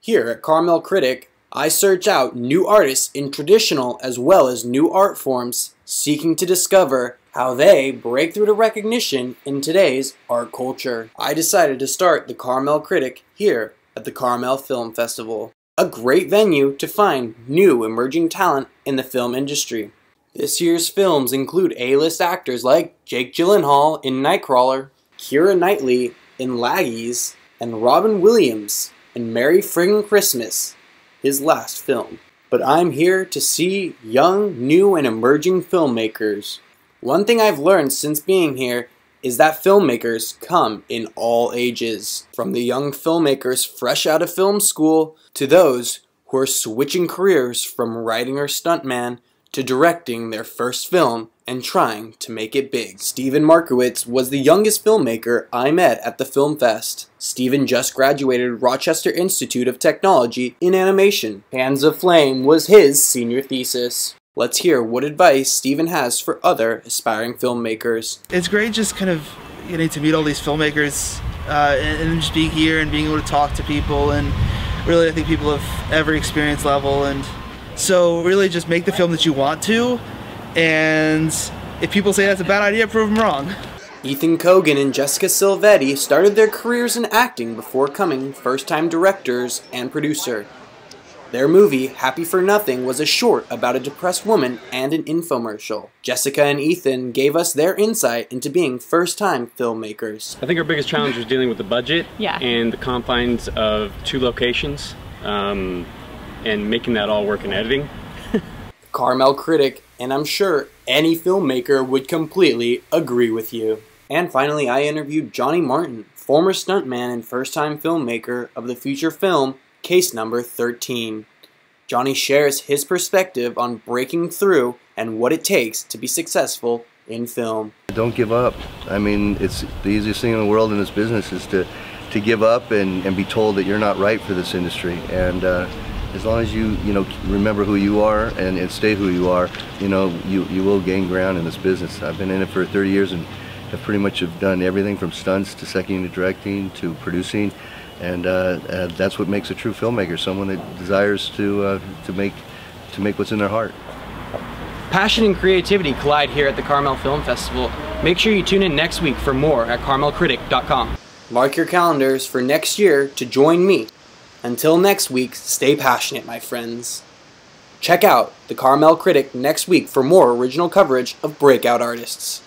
Here at Carmel Critic, I search out new artists in traditional as well as new art forms, seeking to discover how they break through to recognition in today's art culture. I decided to start the Carmel Critic here at the Carmel Film Festival, a great venue to find new emerging talent in the film industry. This year's films include A-list actors like Jake Gyllenhaal in Nightcrawler, Keira Knightley in Laggies, and Robin Williams in Merry Friggin' Christmas, his last film. But I'm here to see young, new, and emerging filmmakers. One thing I've learned since being here is that filmmakers come in all ages, from the young filmmakers fresh out of film school to those who are switching careers from writing or stuntman to directing their first film and trying to make it big. Steven Markowitz was the youngest filmmaker I met at the Film Fest. Steven just graduated Rochester Institute of Technology in animation. Hands of Flame was his senior thesis. Let's hear what advice Steven has for other aspiring filmmakers. It's great just kind of getting to meet all these filmmakers and just being here and being able to talk to people, and really I think people of every experience level. And so really just make the film that you want to, and if people say that's a bad idea, prove them wrong. Ethan Cogan and Jessica Silvetti started their careers in acting before becoming first-time directors and producer. Their movie, Happy for Nothing, was a short about a depressed woman and an infomercial. Jessica and Ethan gave us their insight into being first-time filmmakers. I think our biggest challenge was dealing with the budget and the confines of 2 locations, and making that all work in editing. Carmel Critic, and I'm sure any filmmaker would completely agree with you. And finally, I interviewed Johnny Martin, former stuntman and first-time filmmaker of the feature film Case Number 13. Johnny shares his perspective on breaking through and what it takes to be successful in film. Don't give up. I mean, it's the easiest thing in the world in this business is to give up and be told that you're not right for this industry. And as long as you remember who you are and stay who you are, you will gain ground in this business. I've been in it for 30 years and have pretty much done everything from stunts to second unit directing to producing, and that's what makes a true filmmaker, someone that desires to make what's in their heart. Passion and creativity collide here at the Carmel Film Festival. Make sure you tune in next week for more at carmelcritic.com. Mark your calendars for next year to join me. Until next week, stay passionate, my friends. Check out the Carmel Critic next week for more original coverage of breakout artists.